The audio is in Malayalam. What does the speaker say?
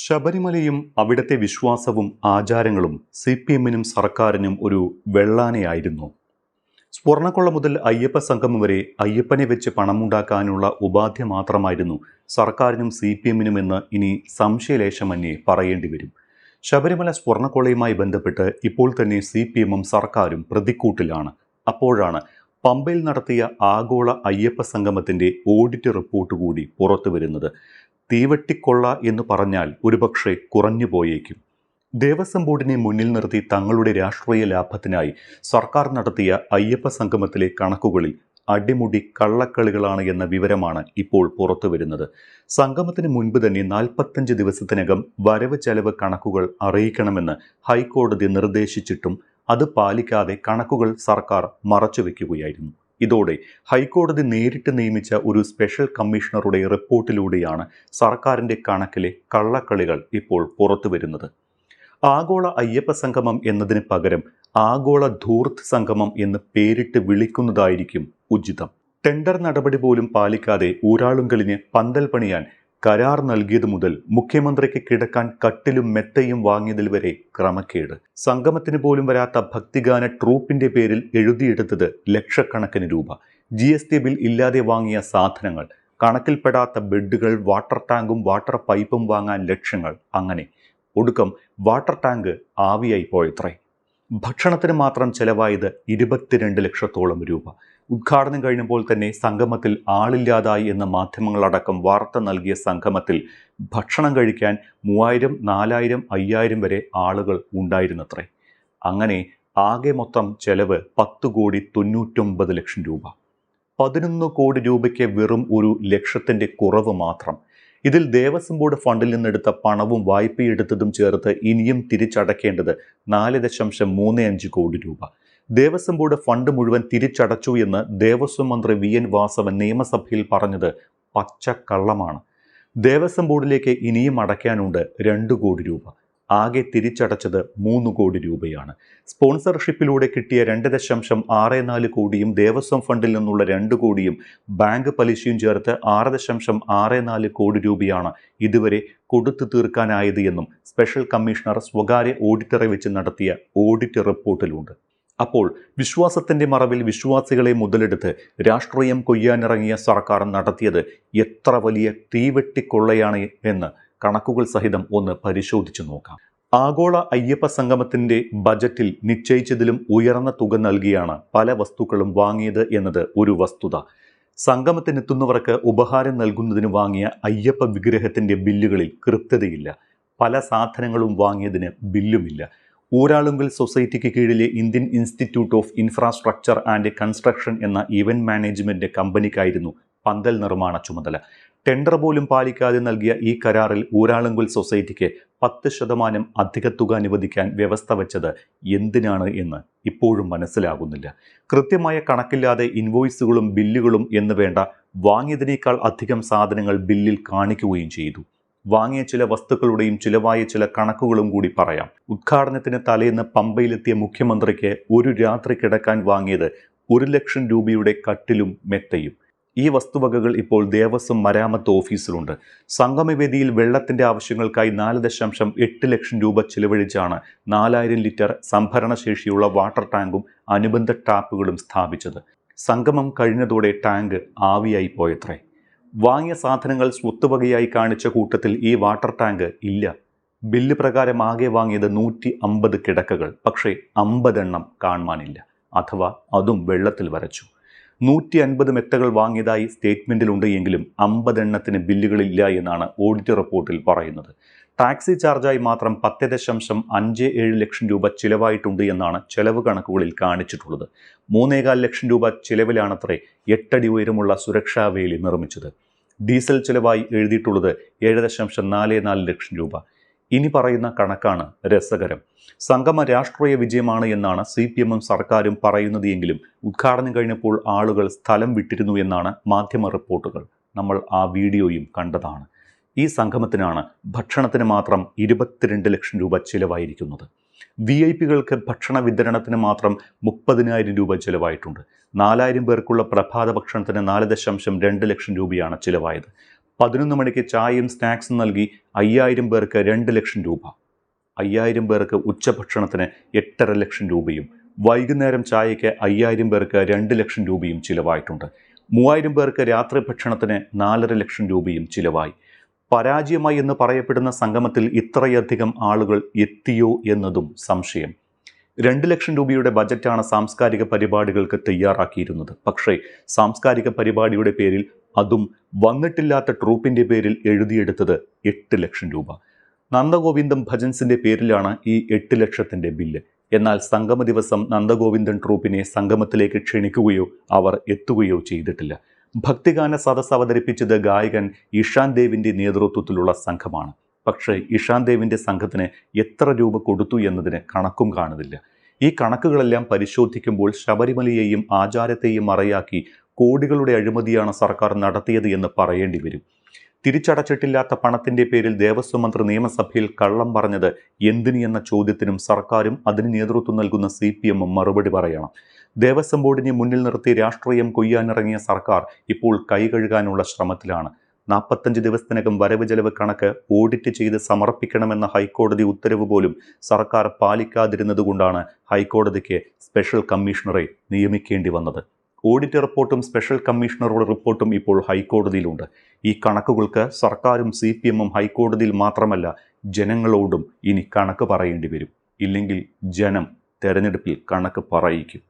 ശബരിമലയും അവിടുത്തെ വിശ്വാസവും ആചാരങ്ങളും CPM-നും സർക്കാരിനും ഒരു വെള്ളാനയായിരുന്നു. സ്വർണ്ണക്കൊള്ള മുതൽ അയ്യപ്പ സംഗമം വരെ അയ്യപ്പനെ വെച്ച് പണമുണ്ടാക്കാനുള്ള ഉപാധി മാത്രമായിരുന്നു സർക്കാരിനും CPM-നും എന്ന് ഇനി സംശയലേശമന്യേ പറയേണ്ടി വരും. ശബരിമല സ്വർണ്ണക്കൊള്ളയുമായി ബന്ധപ്പെട്ട് ഇപ്പോൾ തന്നെ CPM-ഉം സർക്കാരും പ്രതിക്കൂട്ടിലാണ്. അപ്പോഴാണ് പമ്പയിൽ നടത്തിയ ആഗോള അയ്യപ്പ സംഗമത്തിന്റെ ഓഡിറ്റ് റിപ്പോർട്ട് കൂടി പുറത്തു വരുന്നത്. തീവട്ടിക്കൊള്ള എന്ന് പറഞ്ഞാൽ ഒരുപക്ഷെ കുറഞ്ഞു പോയേക്കും. ദേവസ്വം ബോർഡിനെ മുന്നിൽ നിർത്തി തങ്ങളുടെ രാഷ്ട്രീയ ലാഭത്തിനായി സർക്കാർ നടത്തിയ അയ്യപ്പ സംഗമത്തിലെ കണക്കുകളിൽ അടിമുടി കള്ളക്കളികളാണ് എന്ന വിവരമാണ് ഇപ്പോൾ പുറത്തു വരുന്നത്. സംഗമത്തിന് മുൻപ് തന്നെ 45 ദിവസത്തിനകം വരവ് ചെലവ് കണക്കുകൾ അറിയിക്കണമെന്ന് ഹൈക്കോടതി നിർദ്ദേശിച്ചിട്ടും അത് പാലിക്കാതെ കണക്കുകൾ സർക്കാർ മറച്ചുവെക്കുകയായിരുന്നു. ഇതോടെ ഹൈക്കോടതി നേരിട്ട് നിയമിച്ച ഒരു സ്പെഷ്യൽ കമ്മീഷണറുടെ റിപ്പോർട്ടിലൂടെയാണ് സർക്കാരിന്റെ കണക്കിലെ കള്ളക്കളികൾ ഇപ്പോൾ പുറത്തു വരുന്നത്. ആഗോള അയ്യപ്പ സംഗമം എന്നതിന് പകരം ആഗോള ധൂർത്ത് സംഗമം എന്ന് പേരിട്ട് വിളിക്കുന്നതായിരിക്കും ഉചിതം. ടെൻഡർ നടപടി പോലും പാലിക്കാതെ ഊരാളുങ്കലിന് പന്തൽ പണിയാൻ കരാർ നൽകിയതു മുതൽ മുഖ്യമന്ത്രിക്ക് കിടക്കാൻ കട്ടിലും മെത്തയും വാങ്ങിയതിൽ വരെ ക്രമക്കേട്. സംഗമത്തിന് പോലും വരാത്ത ഭക്തിഗാന ട്രൂപ്പിന്റെ പേരിൽ എഴുതിയെടുത്തത് ലക്ഷക്കണക്കിന് രൂപ. GST ബിൽ ഇല്ലാതെ വാങ്ങിയ സാധനങ്ങൾ, കണക്കിൽപ്പെടാത്ത ബെഡുകൾ, വാട്ടർ ടാങ്കും വാട്ടർ പൈപ്പും വാങ്ങാൻ ലക്ഷങ്ങൾ. അങ്ങനെ ഒടുക്കം വാട്ടർ ടാങ്ക് ആവിയായി പോയത്രേ. ഭക്ഷണത്തിന് മാത്രം ചെലവായത് 22 ലക്ഷത്തോളം രൂപ. ഉദ്ഘാടനം കഴിഞ്ഞപ്പോൾ തന്നെ സംഗമത്തിൽ ആളില്ലാതായി എന്ന മാധ്യമങ്ങളടക്കം വാർത്ത നൽകിയ സംഗമത്തിൽ ഭക്ഷണം കഴിക്കാൻ 3000, 4000, 5000 വരെ ആളുകൾ ഉണ്ടായിരുന്നത്രേ. അങ്ങനെ ആകെ മൊത്തം ചെലവ് 10,99 ലക്ഷം രൂപ. 11 കോടി രൂപയ്ക്ക് വെറും 1 ലക്ഷത്തിന്റെ കുറവ് മാത്രം. ഇതിൽ ദേവസ്വം ബോർഡ് ഫണ്ടിൽ നിന്നെടുത്ത പണവും വായ്പയെടുത്തതും ചേർത്ത് ഇനിയും തിരിച്ചടക്കേണ്ടത് 4.35 കോടി രൂപ. ദേവസ്വം ബോർഡ് ഫണ്ട് മുഴുവൻ തിരിച്ചടച്ചു എന്ന് ദേവസ്വം മന്ത്രി VN വാസവൻ നിയമസഭയിൽ പറഞ്ഞത് പച്ചക്കള്ളമാണ്. ദേവസ്വം ബോർഡിലേക്ക് ഇനിയും അടയ്ക്കാനുണ്ട് 2 കോടി രൂപ. ആകെ തിരിച്ചടച്ചത് 3 കോടി രൂപയാണ്. സ്പോൺസർഷിപ്പിലൂടെ കിട്ടിയ 2.64 കോടിയും ദേവസ്വം ഫണ്ടിൽ നിന്നുള്ള 2 കോടിയും ബാങ്ക് പലിശയും ചേർത്ത് 6.64 കോടി രൂപയാണ് ഇതുവരെ കൊടുത്തു തീർക്കാനായത് എന്നും സ്പെഷ്യൽ കമ്മീഷണർ സ്വകാര്യ ഓഡിറ്ററെ വെച്ച് നടത്തിയ ഓഡിറ്റ് റിപ്പോർട്ടിലുണ്ട്. അപ്പോൾ വിശ്വാസത്തിന്റെ മറവിൽ വിശ്വാസികളെ മുതലെടുത്ത് രാഷ്ട്രീയം കൊയ്യാനിറങ്ങിയ സർക്കാർ നടത്തിയത് എത്ര വലിയ തീവെട്ടിക്കൊള്ളയാണ് എന്ന് കണക്കുകൾ സഹിതം ഒന്ന് പരിശോധിച്ചു നോക്കാം. ആഗോള അയ്യപ്പ സംഗമത്തിന്റെ ബജറ്റിൽ നിശ്ചയിച്ചതിലും ഉയർന്ന തുക നൽകിയാണ് പല വസ്തുക്കളും വാങ്ങിയത് എന്നത് ഒരു വസ്തുത. സംഗമത്തിനെത്തുന്നവർക്ക് ഉപഹാരം നൽകുന്നതിന് വാങ്ങിയ അയ്യപ്പ വിഗ്രഹത്തിന്റെ ബില്ലുകളിൽ കൃത്യതയില്ല. പല സാധനങ്ങളും വാങ്ങിയതിന് ബില്ലുമില്ല. ഊരാളുങ്കൽ സൊസൈറ്റിക്ക് കീഴിലെ Indian institute of infrastructure and construction എന്ന ഇവന്റ് മാനേജ്മെന്റ് കമ്പനിക്കായിരുന്നു പന്തൽ നിർമ്മാണ ചുമതല. ടെൻഡർ പോലും പാലിക്കാതെ നൽകിയ ഈ കരാറിൽ ഊരാളുങ്കൽ സൊസൈറ്റിക്ക് 10% അധിക തുക അനുവദിക്കാൻ വ്യവസ്ഥ വെച്ചത് എന്തിനാണ് എന്ന് ഇപ്പോഴും മനസ്സിലാകുന്നില്ല. കൃത്യമായ കണക്കില്ലാതെ ഇൻവോയ്സുകളും ബില്ലുകളും എന്ന് വേണ്ട, വാങ്ങിയതിനേക്കാൾ അധികം സാധനങ്ങൾ ബില്ലിൽ കാണിക്കുകയും ചെയ്തു. വാങ്ങിയ ചില വസ്തുക്കളുടെയും ചിലവായ ചില കണക്കുകളും കൂടി പറയാം. ഉദ്ഘാടനത്തിന് തലേന്ന് പമ്പയിലെത്തിയ മുഖ്യമന്ത്രിക്ക് ഒരു രാത്രി കിടക്കാൻ വാങ്ങിയത് 1 ലക്ഷം രൂപയുടെ കട്ടിലും മെത്തയും. ഈ വസ്തുവകകൾ ഇപ്പോൾ ദേവസ്വം മരാമത്ത് ഓഫീസിലുണ്ട്. സംഗമവേദിയിൽ വെള്ളത്തിന്റെ ആവശ്യങ്ങൾക്കായി 4.8 ലക്ഷം രൂപ ചിലവഴിച്ചാണ് 4000 ലിറ്റർ സംഭരണശേഷിയുള്ള വാട്ടർ ടാങ്കും അനുബന്ധ ടാപ്പുകളും സ്ഥാപിച്ചത്. സംഗമം കഴിഞ്ഞതോടെ ടാങ്ക് ആവിയായി പോയത്രേ. വാങ്ങിയ സാധനങ്ങൾ സ്വത്തുവകയായി കാണിച്ച കൂട്ടത്തിൽ ഈ വാട്ടർ ടാങ്ക് ഇല്ല. ബില്ല് പ്രകാരം ആകെ വാങ്ങിയത് 150 കിടക്കകൾ. പക്ഷേ 50 എണ്ണം കാണുവാനില്ല, അഥവാ അതും വെള്ളത്തിൽ വരച്ചു. 150 മെത്തകൾ വാങ്ങിയതായി സ്റ്റേറ്റ്മെന്റിലുണ്ട് എങ്കിലും 50 എണ്ണത്തിന് ബില്ലുകളില്ല എന്നാണ് ഓഡിറ്റ് റിപ്പോർട്ടിൽ പറയുന്നത്. ടാക്സി ചാർജായി മാത്രം 10.57 ലക്ഷം രൂപ ചിലവായിട്ടുണ്ട് എന്നാണ് ചെലവ് കണക്കുകളിൽ കാണിച്ചിട്ടുള്ളത്. 3.25 ലക്ഷം രൂപ ചിലവിലാണത്രേ 8 അടി ഉയരമുള്ള സുരക്ഷാ വേലി നിർമ്മിച്ചത്. ഡീസൽ ചിലവായി എഴുതിയിട്ടുള്ളത് 7.44 ലക്ഷം രൂപ. ഇനി പറയുന്ന കണക്കാണ് രസകരം. സംഗമ രാഷ്ട്രീയ വിജയമാണ് എന്നാണ് CPM-ഉം സർക്കാരും പറയുന്നത് എങ്കിലും ഉദ്ഘാടനം കഴിഞ്ഞപ്പോൾ ആളുകൾ സ്ഥലം വിട്ടിരുന്നു എന്നാണ് മാധ്യമ റിപ്പോർട്ടുകൾ. നമ്മൾ ആ വീഡിയോയും കണ്ടതാണ്. ഈ സംഗമത്തിനാണ് ഭക്ഷണത്തിന് മാത്രം 22 ലക്ഷം രൂപ ചിലവായിരിക്കുന്നത്. VIP-കൾക്ക് ഭക്ഷണ വിതരണത്തിന് മാത്രം 30,000 രൂപ ചിലവായിട്ടുണ്ട്. 4000 പേർക്കുള്ള പ്രഭാത ഭക്ഷണത്തിന് 4.2 ലക്ഷം രൂപയാണ് ചിലവായത്. 11 മണിക്ക് ചായയും സ്നാക്സും നൽകി 5000 പേർക്ക് 2 ലക്ഷം രൂപ. 5000 പേർക്ക് ഉച്ചഭക്ഷണത്തിന് 8.5 ലക്ഷം രൂപയും വൈകുന്നേരം ചായയ്ക്ക് 5000 പേർക്ക് 2 ലക്ഷം രൂപയും ചിലവായിട്ടുണ്ട്. 3000 പേർക്ക് രാത്രി ഭക്ഷണത്തിന് 4.5 ലക്ഷം രൂപയും ചിലവായി. പരാജയമായി എന്ന് പറയപ്പെടുന്ന സംഗമത്തിൽ ഇത്രയധികം ആളുകൾ എത്തിയോ എന്നതും സംശയം. 2 ലക്ഷം രൂപയുടെ ബജറ്റാണ് സാംസ്കാരിക പരിപാടികൾക്ക് തയ്യാറാക്കിയിരുന്നത്. പക്ഷേ സാംസ്കാരിക പരിപാടിയുടെ പേരിൽ, അതും വന്നിട്ടില്ലാത്ത ട്രൂപ്പിന്റെ പേരിൽ എഴുതിയെടുത്തത് 8 ലക്ഷം രൂപ. നന്ദഗോവിന്ദം ഭജൻസിന്റെ പേരിലാണ് ഈ 8 ലക്ഷത്തിന്റെ ബില്ല്. എന്നാൽ സംഗമ ദിവസം നന്ദഗോവിന്ദൻ ട്രൂപ്പിനെ സംഗമത്തിലേക്ക് ക്ഷണിക്കുകയോ അവർ എത്തുകയോ ചെയ്തിട്ടില്ല. ഭക്തിഗാന സദസ് അവതരിപ്പിച്ചത് ഗായകൻ ഇഷാൻ ദേവിന്റെ നേതൃത്വത്തിലുള്ള സംഘമാണ്. പക്ഷേ ഇഷാൻ ദേവിന്റെ സംഘത്തിന് എത്ര രൂപ കൊടുത്തു എന്നതിന് കണക്കും കാണുന്നില്ല. ഈ കണക്കുകളെല്ലാം പരിശോധിക്കുമ്പോൾ ശബരിമലയെയും ആചാരത്തെയും മറയാക്കി കോടികളുടെ അഴിമതിയാണ് സർക്കാർ നടത്തിയത് എന്ന് പറയേണ്ടി വരും. തിരിച്ചടച്ചിട്ടില്ലാത്ത പണത്തിന്റെ പേരിൽ ദേവസ്വം മന്ത്രി നിയമസഭയിൽ കള്ളം പറഞ്ഞത് എന്തിന് എന്ന ചോദ്യത്തിനും സർക്കാരും അതിന് നേതൃത്വം നൽകുന്ന CPM മറുപടി പറയണം. ദേവസ്വം ബോർഡിനെ മുന്നിൽ നിർത്തി രാഷ്ട്രീയം കൊയ്യാനിറങ്ങിയ സർക്കാർ ഇപ്പോൾ കൈകഴുകാനുള്ള ശ്രമത്തിലാണ്. 45 ദിവസത്തിനകം വരവ് ചെലവ് കണക്ക് ഓഡിറ്റ് ചെയ്ത് സമർപ്പിക്കണമെന്ന ഹൈക്കോടതി ഉത്തരവ് പോലും സർക്കാർ പാലിക്കാതിരുന്നതുകൊണ്ടാണ് ഹൈക്കോടതിക്ക് സ്പെഷ്യൽ കമ്മീഷണറെ നിയമിക്കേണ്ടി വന്നത്. ഓഡിറ്റ് റിപ്പോർട്ടും സ്പെഷ്യൽ കമ്മീഷണറുടെ റിപ്പോർട്ടും ഇപ്പോൾ ഹൈക്കോടതിയിലുണ്ട്. ഈ കണക്കുകൾക്ക് സർക്കാരും CPM ഹൈക്കോടതിയിൽ മാത്രമല്ല ജനങ്ങളോടും ഇനി കണക്ക് പറയേണ്ടി വരും. ഇല്ലെങ്കിൽ ജനം തെരഞ്ഞെടുപ്പിൽ കണക്ക് പറയിക്കും.